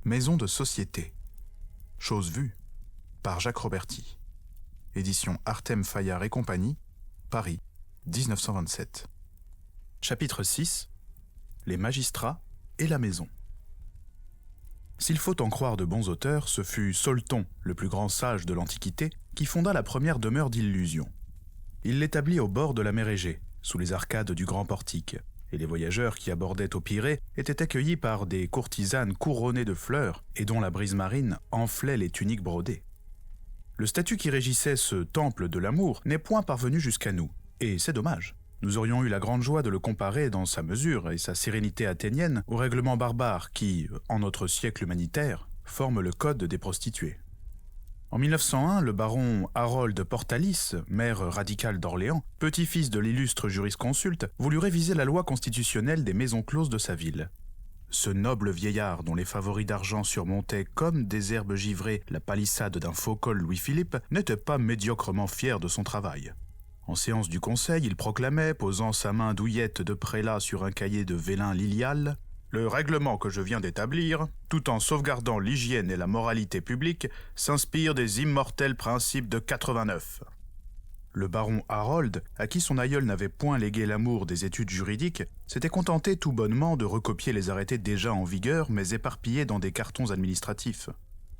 Maison de société. Chose vue par Jacques Roberti. Édition Artem Fayard et compagnie, Paris, 1927. Chapitre 6. Les magistrats et la maison. S'il faut en croire de bons auteurs, ce fut Solton, le plus grand sage de l'Antiquité, qui fonda la première demeure d'Illusion. Il l'établit au bord de la mer Égée, sous les arcades du grand portique, et les voyageurs qui abordaient au Pirée étaient accueillis par des courtisanes couronnées de fleurs et dont la brise marine enflait les tuniques brodées. Le statut qui régissait ce temple de l'amour n'est point parvenu jusqu'à nous, et c'est dommage. Nous aurions eu la grande joie de le comparer dans sa mesure et sa sérénité athénienne au règlement barbare qui, en notre siècle humanitaire, forme le code des prostituées. En 1901, le baron Harold Portalis, maire radical d'Orléans, petit-fils de l'illustre jurisconsulte, voulut réviser la loi constitutionnelle des maisons closes de sa ville. Ce noble vieillard dont les favoris d'argent surmontaient comme des herbes givrées la palissade d'un faux col Louis-Philippe n'était pas médiocrement fier de son travail. En séance du conseil, il proclamait, posant sa main douillette de prélat sur un cahier de vélin lilial, « Le règlement que je viens d'établir, tout en sauvegardant l'hygiène et la moralité publique, s'inspire des immortels principes de 89. » Le baron Harold, à qui son aïeul n'avait point légué l'amour des études juridiques, s'était contenté tout bonnement de recopier les arrêtés déjà en vigueur mais éparpillés dans des cartons administratifs.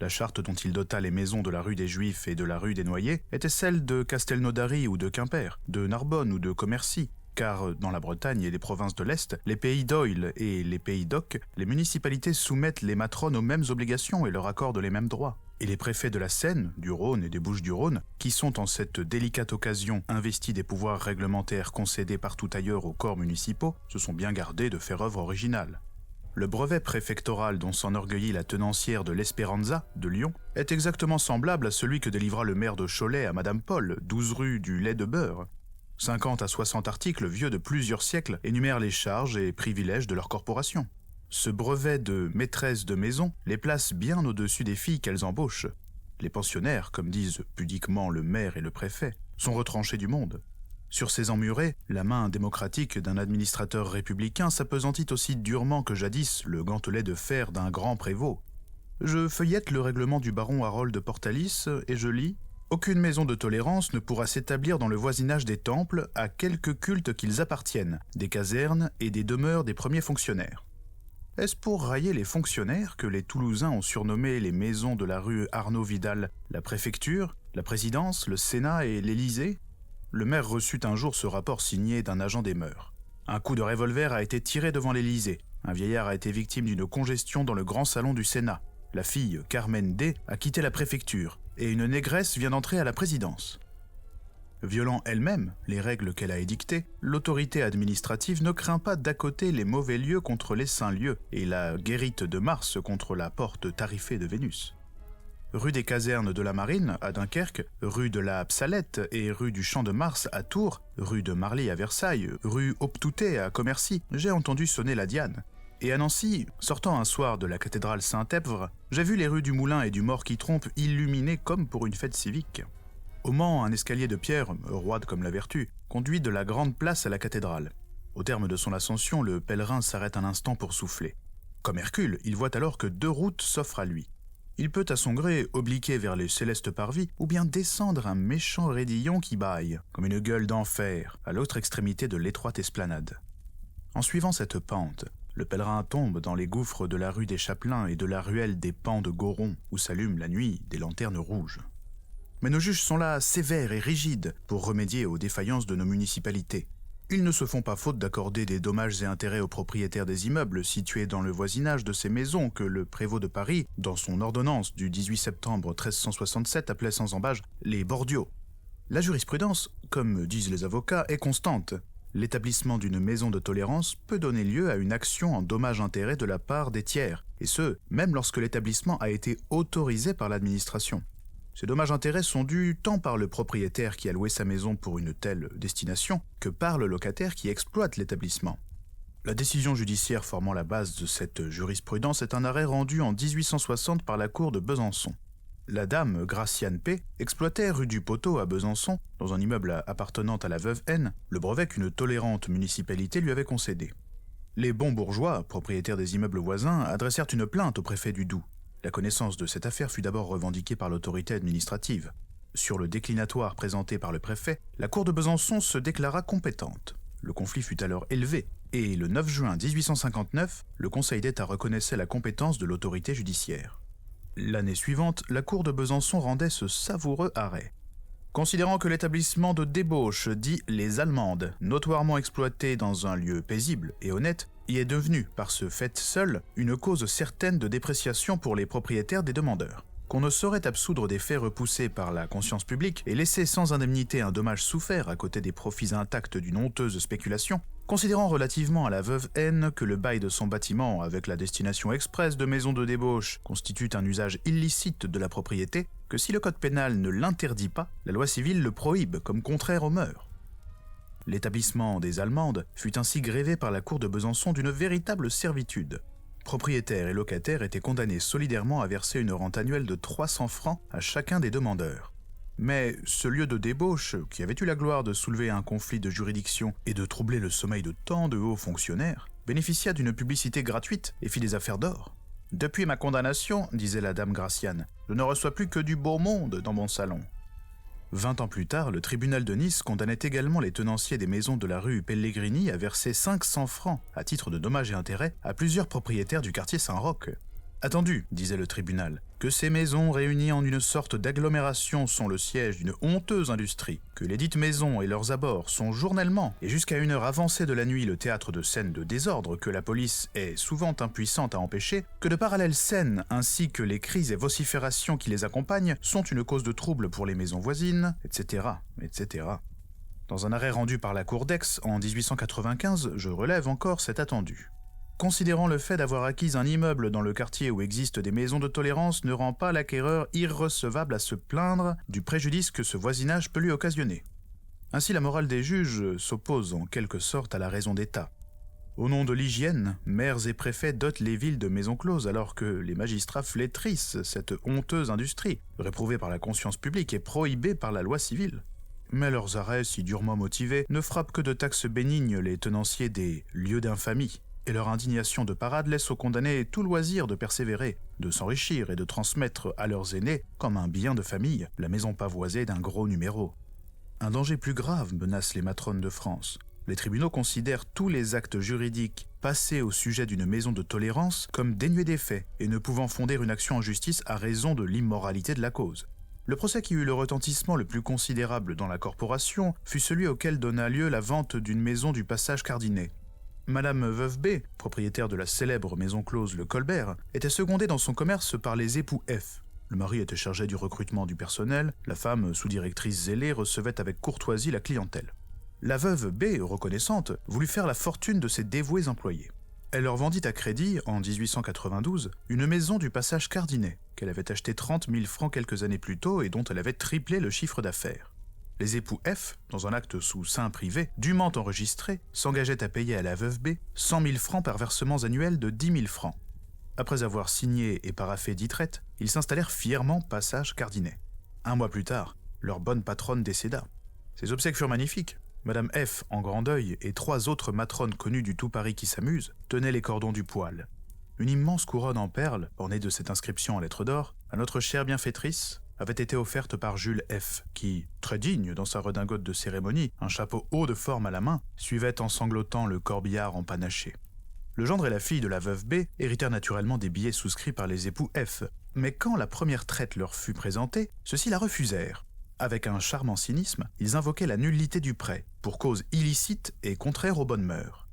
La charte dont il dota les maisons de la rue des Juifs et de la rue des Noyers était celle de Castelnaudary ou de Quimper, de Narbonne ou de Commercy, car dans la Bretagne et les provinces de l'Est, les pays d'Oil et les pays d'Oc, les municipalités soumettent les matrones aux mêmes obligations et leur accordent les mêmes droits. Et les préfets de la Seine, du Rhône et des Bouches-du-Rhône, qui sont en cette délicate occasion investis des pouvoirs réglementaires concédés partout ailleurs aux corps municipaux, se sont bien gardés de faire œuvre originale. Le brevet préfectoral dont s'enorgueillit la tenancière de l'Espéranza, de Lyon, est exactement semblable à celui que délivra le maire de Cholet à Madame Paul, 12 rue du lait de beurre. 50 à 60 articles vieux de plusieurs siècles énumèrent les charges et privilèges de leur corporation. Ce brevet de maîtresse de maison les place bien au-dessus des filles qu'elles embauchent. Les pensionnaires, comme disent pudiquement le maire et le préfet, sont retranchés du monde. Sur ces emmurés, la main démocratique d'un administrateur républicain s'appesantit aussi durement que jadis le gantelet de fer d'un grand prévôt. Je feuillette le règlement du baron Harold Portalis et je lis « Aucune maison de tolérance ne pourra s'établir dans le voisinage des temples à quelque culte qu'ils appartiennent, des casernes et des demeures des premiers fonctionnaires. » Est-ce pour railler les fonctionnaires que les Toulousains ont surnommé les maisons de la rue Arnaud-Vidal, la préfecture, la présidence, le Sénat et l'Élysée ? Le maire reçut un jour ce rapport signé d'un agent des mœurs. Un coup de revolver a été tiré devant l'Élysée. Un vieillard a été victime d'une congestion dans le grand salon du Sénat. La fille, Carmen D, a quitté la préfecture, et une négresse vient d'entrer à la présidence. Violant elle-même les règles qu'elle a édictées, l'autorité administrative ne craint pas d'accoter les mauvais lieux contre les saints lieux et la guérite de Mars contre la porte tarifée de Vénus. Rue des Casernes de la Marine à Dunkerque, rue de la Psalette et rue du Champ de Mars à Tours, rue de Marly à Versailles, rue Optouté à Commercy, j'ai entendu sonner la diane. Et à Nancy, sortant un soir de la cathédrale Saint-Èvre, j'ai vu les rues du Moulin et du Mort-qui-Trompe illuminées comme pour une fête civique. Au Mans, un escalier de pierre, roide comme la vertu, conduit de la grande place à la cathédrale. Au terme de son ascension, le pèlerin s'arrête un instant pour souffler. Comme Hercule, il voit alors que 2 routes s'offrent à lui. Il peut à son gré obliquer vers les célestes parvis ou bien descendre un méchant raidillon qui bâille, comme une gueule d'enfer, à l'autre extrémité de l'étroite esplanade. En suivant cette pente, le pèlerin tombe dans les gouffres de la rue des Chapelains et de la ruelle des Pans de Goron, où s'allument la nuit des lanternes rouges. Mais nos juges sont là sévères et rigides pour remédier aux défaillances de nos municipalités. Ils ne se font pas faute d'accorder des dommages et intérêts aux propriétaires des immeubles situés dans le voisinage de ces maisons que le prévôt de Paris, dans son ordonnance du 18 septembre 1367, appelait sans embâge les bordiaux. La jurisprudence, comme disent les avocats, est constante. L'établissement d'une maison de tolérance peut donner lieu à une action en dommages-intérêts de la part des tiers, et ce, même lorsque l'établissement a été autorisé par l'administration. Ces dommages-intérêts sont dus tant par le propriétaire qui a loué sa maison pour une telle destination que par le locataire qui exploite l'établissement. La décision judiciaire formant la base de cette jurisprudence est un arrêt rendu en 1860 par la cour de Besançon. La dame Graciane P. exploitait rue du Poteau à Besançon, dans un immeuble appartenant à la veuve N, le brevet qu'une tolérante municipalité lui avait concédé. Les bons bourgeois, propriétaires des immeubles voisins, adressèrent une plainte au préfet du Doubs. La connaissance de cette affaire fut d'abord revendiquée par l'autorité administrative. Sur le déclinatoire présenté par le préfet, la cour de Besançon se déclara compétente. Le conflit fut alors élevé, et le 9 juin 1859, le Conseil d'État reconnaissait la compétence de l'autorité judiciaire. L'année suivante, la cour de Besançon rendait ce savoureux arrêt. Considérant que l'établissement de débauche, dit les Allemandes, notoirement exploité dans un lieu paisible et honnête, y est devenu, par ce fait seul, une cause certaine de dépréciation pour les propriétaires des demandeurs. Qu'on ne saurait absoudre des faits repoussés par la conscience publique et laisser sans indemnité un dommage souffert à côté des profits intacts d'une honteuse spéculation, considérant relativement à la veuve N que le bail de son bâtiment avec la destination expresse de maison de débauche constitue un usage illicite de la propriété, que si le code pénal ne l'interdit pas, la loi civile le prohibe comme contraire aux mœurs. L'établissement des Allemandes fut ainsi grévé par la cour de Besançon d'une véritable servitude. Propriétaires et locataires étaient condamnés solidairement à verser une rente annuelle de 300 francs à chacun des demandeurs. Mais ce lieu de débauche, qui avait eu la gloire de soulever un conflit de juridiction et de troubler le sommeil de tant de hauts fonctionnaires, bénéficia d'une publicité gratuite et fit des affaires d'or. « Depuis ma condamnation, disait la dame Graciane, je ne reçois plus que du beau monde dans mon salon. » 20 ans plus tard, le tribunal de Nice condamnait également les tenanciers des maisons de la rue Pellegrini à verser 500 francs à titre de dommages et intérêts à plusieurs propriétaires du quartier Saint-Roch. Attendu, disait le tribunal, que ces maisons réunies en une sorte d'agglomération sont le siège d'une honteuse industrie, que les dites maisons et leurs abords sont journellement et jusqu'à une heure avancée de la nuit le théâtre de scènes de désordre que la police est souvent impuissante à empêcher, que de parallèles scènes ainsi que les cris et vociférations qui les accompagnent sont une cause de trouble pour les maisons voisines, etc., etc. Dans un arrêt rendu par la Cour d'Aix en 1895, je relève encore cet attendu. Considérant le fait d'avoir acquis un immeuble dans le quartier où existent des maisons de tolérance ne rend pas l'acquéreur irrecevable à se plaindre du préjudice que ce voisinage peut lui occasionner. Ainsi, la morale des juges s'oppose en quelque sorte à la raison d'État. Au nom de l'hygiène, maires et préfets dotent les villes de maisons closes alors que les magistrats flétrissent cette honteuse industrie, réprouvée par la conscience publique et prohibée par la loi civile. Mais leurs arrêts, si durement motivés, ne frappent que de taxes bénignes les tenanciers des lieux d'infamie. Et leur indignation de parade laisse aux condamnés tout loisir de persévérer, de s'enrichir et de transmettre à leurs aînés, comme un bien de famille, la maison pavoisée d'un gros numéro. Un danger plus grave menace les matrones de France. Les tribunaux considèrent tous les actes juridiques passés au sujet d'une maison de tolérance comme dénués d'effet et ne pouvant fonder une action en justice à raison de l'immoralité de la cause. Le procès qui eut le retentissement le plus considérable dans la corporation fut celui auquel donna lieu la vente d'une maison du passage Cardinet. Madame Veuve B, propriétaire de la célèbre maison close Le Colbert, était secondée dans son commerce par les époux F. Le mari était chargé du recrutement du personnel, la femme, sous-directrice zélée, recevait avec courtoisie la clientèle. La veuve B, reconnaissante, voulut faire la fortune de ses dévoués employés. Elle leur vendit à crédit, en 1892, une maison du passage Cardinet, qu'elle avait achetée 30 000 francs quelques années plus tôt et dont elle avait triplé le chiffre d'affaires. Les époux F, dans un acte sous seing privé, dûment enregistré, s'engageaient à payer à la veuve B 100 000 francs par versements annuels de 10 000 francs. Après avoir signé et paraphé dite traite, ils s'installèrent fièrement passage Cardinet. 1 mois plus tard, leur bonne patronne décéda. Ses obsèques furent magnifiques. Madame F, en grand deuil, et 3 autres matrones connues du tout Paris qui s'amusent, tenaient les cordons du poêle. Une immense couronne en perles, ornée de cette inscription en lettres d'or, à notre chère bienfaitrice, avait été offerte par Jules F, qui, très digne dans sa redingote de cérémonie, un chapeau haut de forme à la main, suivait en sanglotant le corbillard empanaché. Le gendre et la fille de la veuve B héritèrent naturellement des billets souscrits par les époux F, mais quand la première traite leur fut présentée, ceux-ci la refusèrent. Avec un charmant cynisme, ils invoquaient la nullité du prêt, pour cause illicite et contraire aux bonnes mœurs.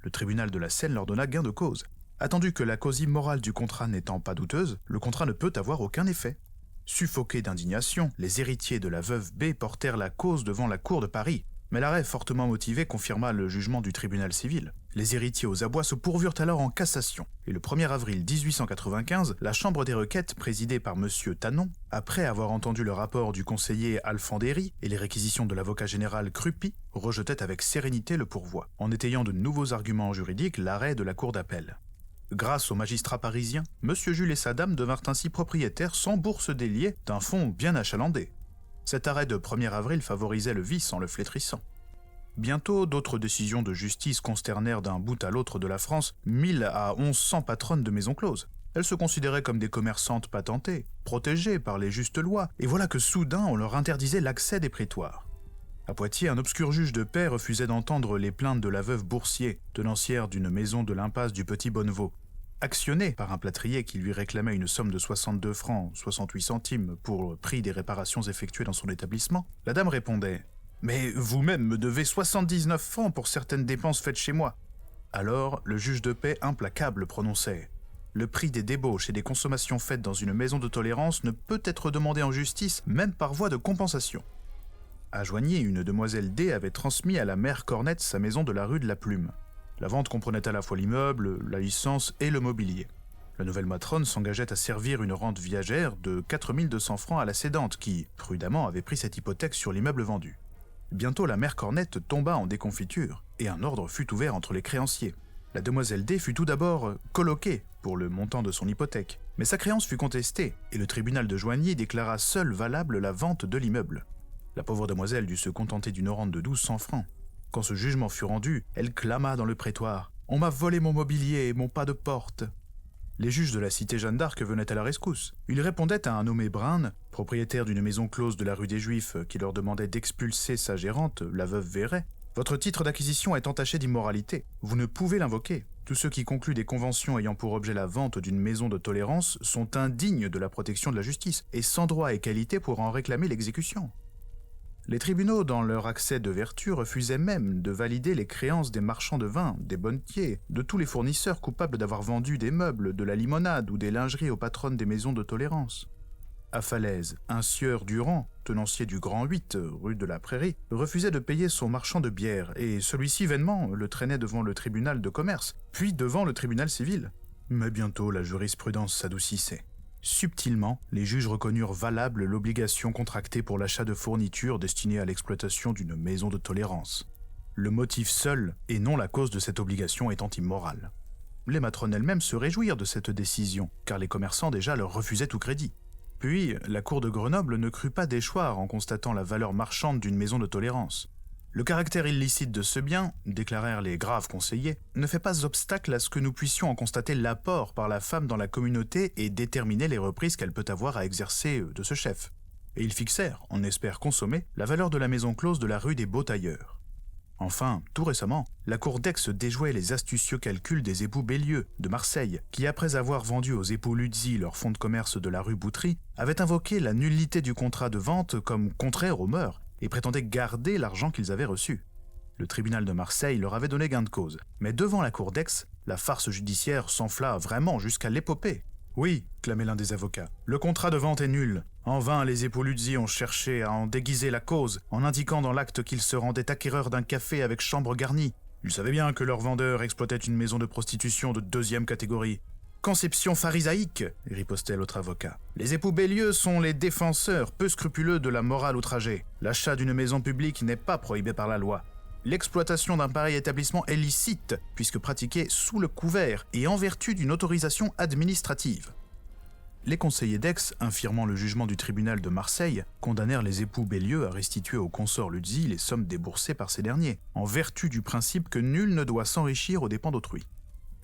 Le tribunal de la Seine leur donna gain de cause. Attendu que la cause immorale du contrat n'étant pas douteuse, le contrat ne peut avoir aucun effet. Suffoqués d'indignation, les héritiers de la veuve B portèrent la cause devant la cour de Paris, mais l'arrêt fortement motivé confirma le jugement du tribunal civil. Les héritiers aux abois se pourvurent alors en cassation, et le 1er avril 1895, la Chambre des requêtes, présidée par M. Tanon, après avoir entendu le rapport du conseiller Alfandéry et les réquisitions de l'avocat général Crupi, rejetait avec sérénité le pourvoi, en étayant de nouveaux arguments juridiques l'arrêt de la cour d'appel. Grâce aux magistrats parisiens, M. Jules et sa dame devinrent ainsi propriétaires sans bourse déliée d'un fonds bien achalandé. Cet arrêt de 1er avril favorisait le vice en le flétrissant. Bientôt, d'autres décisions de justice consternèrent d'un bout à l'autre de la France 1000 à 1100 patronnes de maisons closes. Elles se considéraient comme des commerçantes patentées, protégées par les justes lois, et voilà que soudain on leur interdisait l'accès des prétoires. À Poitiers, un obscur juge de paix refusait d'entendre les plaintes de la veuve Boursier, tenancière d'une maison de l'impasse du Petit Bonnevaux. Actionnée par un plâtrier qui lui réclamait une somme de 62 francs 68 centimes pour le prix des réparations effectuées dans son établissement, la dame répondait « Mais vous-même me devez 79 francs pour certaines dépenses faites chez moi. » Alors, le juge de paix implacable prononçait « Le prix des débauches et des consommations faites dans une maison de tolérance ne peut être demandé en justice, même par voie de compensation. » À Joigny, une demoiselle D avait transmis à la mère Cornette sa maison de la rue de la Plume. La vente comprenait à la fois l'immeuble, la licence et le mobilier. La nouvelle matrone s'engageait à servir une rente viagère de 4200 francs à la cédante qui, prudemment, avait pris cette hypothèque sur l'immeuble vendu. Bientôt, la mère Cornette tomba en déconfiture et un ordre fut ouvert entre les créanciers. La demoiselle D fut tout d'abord colloquée pour le montant de son hypothèque, mais sa créance fut contestée et le tribunal de Joigny déclara seule valable la vente de l'immeuble. La pauvre demoiselle dut se contenter d'une rente de 1200 francs. Quand ce jugement fut rendu, elle clama dans le prétoire « On m'a volé mon mobilier et mon pas de porte !» Les juges de la cité Jeanne d'Arc venaient à la rescousse. Ils répondaient à un nommé Brun, propriétaire d'une maison close de la rue des Juifs, qui leur demandait d'expulser sa gérante, la veuve Véret. « Votre titre d'acquisition est entaché d'immoralité. Vous ne pouvez l'invoquer. Tous ceux qui concluent des conventions ayant pour objet la vente d'une maison de tolérance sont indignes de la protection de la justice et sans droit et qualité pour en réclamer l'exécution. » Les tribunaux, dans leur accès de vertu, refusaient même de valider les créances des marchands de vin, des bonnetiers, de tous les fournisseurs coupables d'avoir vendu des meubles, de la limonade ou des lingeries aux patronnes des maisons de tolérance. À Falaise, un sieur Durand, tenancier du Grand 8, rue de la Prairie, refusait de payer son marchand de bière et celui-ci vainement le traînait devant le tribunal de commerce, puis devant le tribunal civil. Mais bientôt la jurisprudence s'adoucissait. Subtilement, les juges reconnurent valable l'obligation contractée pour l'achat de fournitures destinées à l'exploitation d'une maison de tolérance. Le motif seul, et non la cause de cette obligation, étant immoral. Les matrones elles-mêmes se réjouirent de cette décision, car les commerçants déjà leur refusaient tout crédit. Puis, la cour de Grenoble ne crut pas déchoir en constatant la valeur marchande d'une maison de tolérance. Le caractère illicite de ce bien, déclarèrent les graves conseillers, ne fait pas obstacle à ce que nous puissions en constater l'apport par la femme dans la communauté et déterminer les reprises qu'elle peut avoir à exercer de ce chef. Et ils fixèrent, on espère consommer, la valeur de la maison close de la rue des Beaux-Tailleurs. Enfin, tout récemment, la cour d'Aix déjouait les astucieux calculs des époux Bélieu de Marseille, qui après avoir vendu aux époux Luzzi leur fonds de commerce de la rue Boutry, avaient invoqué la nullité du contrat de vente comme contraire aux mœurs, et prétendaient garder l'argent qu'ils avaient reçu. Le tribunal de Marseille leur avait donné gain de cause, mais devant la cour d'Aix, la farce judiciaire s'enfla vraiment jusqu'à l'épopée. « Oui, clamait l'un des avocats, le contrat de vente est nul. En vain, les époux Luzzi ont cherché à en déguiser la cause, en indiquant dans l'acte qu'ils se rendaient acquéreurs d'un café avec chambre garnie. Ils savaient bien que leur vendeur exploitait une maison de prostitution de 2e catégorie. Conception pharisaïque, ripostait l'autre avocat. Les époux Bélieu sont les défenseurs peu scrupuleux de la morale outragée. L'achat d'une maison publique n'est pas prohibé par la loi. L'exploitation d'un pareil établissement est licite, puisque pratiquée sous le couvert et en vertu d'une autorisation administrative. Les conseillers d'Aix, infirmant le jugement du tribunal de Marseille, condamnèrent les époux Bélieu à restituer au consort Luzzi les sommes déboursées par ces derniers, en vertu du principe que nul ne doit s'enrichir aux dépens d'autrui.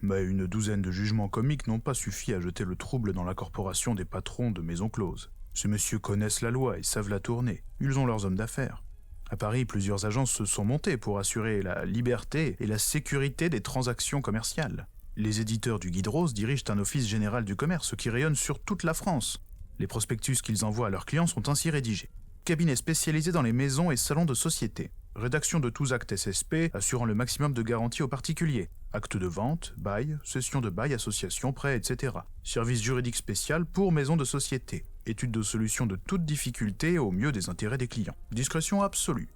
Mais une douzaine de jugements comiques n'ont pas suffi à jeter le trouble dans la corporation des patrons de maisons closes. Ces messieurs connaissent la loi et savent la tourner. Ils ont leurs hommes d'affaires. À Paris, plusieurs agences se sont montées pour assurer la liberté et la sécurité des transactions commerciales. Les éditeurs du Guide Rose dirigent un office général du commerce qui rayonne sur toute la France. Les prospectus qu'ils envoient à leurs clients sont ainsi rédigés. Cabinet spécialisé dans les maisons et salons de société. Rédaction de tous actes SSP assurant le maximum de garantie aux particuliers. Actes de vente, bail, cession de bail, association, prêt, etc. Service juridique spécial pour maisons de société. Étude de solution de toute difficulté au mieux des intérêts des clients. Discrétion absolue.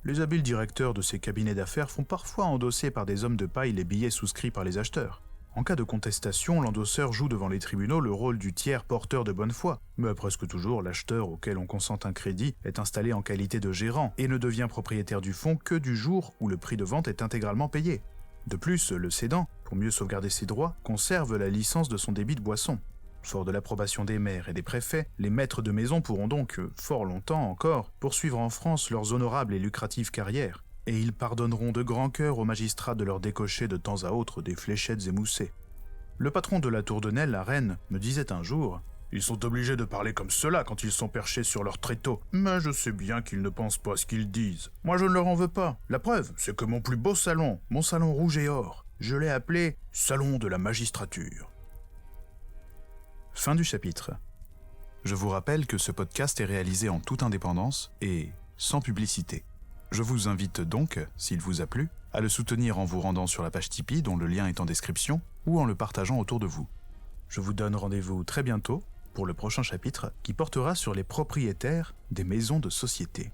Les habiles directeurs de ces cabinets d'affaires font parfois endosser par des hommes de paille les billets souscrits par les acheteurs. En cas de contestation, l'endosseur joue devant les tribunaux le rôle du tiers porteur de bonne foi, mais presque toujours l'acheteur auquel on consent un crédit est installé en qualité de gérant et ne devient propriétaire du fonds que du jour où le prix de vente est intégralement payé. De plus, le cédant, pour mieux sauvegarder ses droits, conserve la licence de son débit de boisson. Fort de l'approbation des maires et des préfets, les maîtres de maison pourront donc, fort longtemps encore, poursuivre en France leurs honorables et lucratives carrières, et ils pardonneront de grand cœur aux magistrats de leur décocher de temps à autre des fléchettes émoussées. Le patron de la Tour de Nesle à Rennes me disait un jour « Ils sont obligés de parler comme cela quand ils sont perchés sur leur tréteau, mais je sais bien qu'ils ne pensent pas ce qu'ils disent. Moi je ne leur en veux pas. La preuve, c'est que mon plus beau salon, mon salon rouge et or, je l'ai appelé « Salon de la magistrature ». Fin du chapitre. Je vous rappelle que ce podcast est réalisé en toute indépendance et sans publicité. Je vous invite donc, s'il vous a plu, à le soutenir en vous rendant sur la page Tipeee dont le lien est en description ou en le partageant autour de vous. Je vous donne rendez-vous très bientôt pour le prochain chapitre qui portera sur les propriétaires des maisons de société.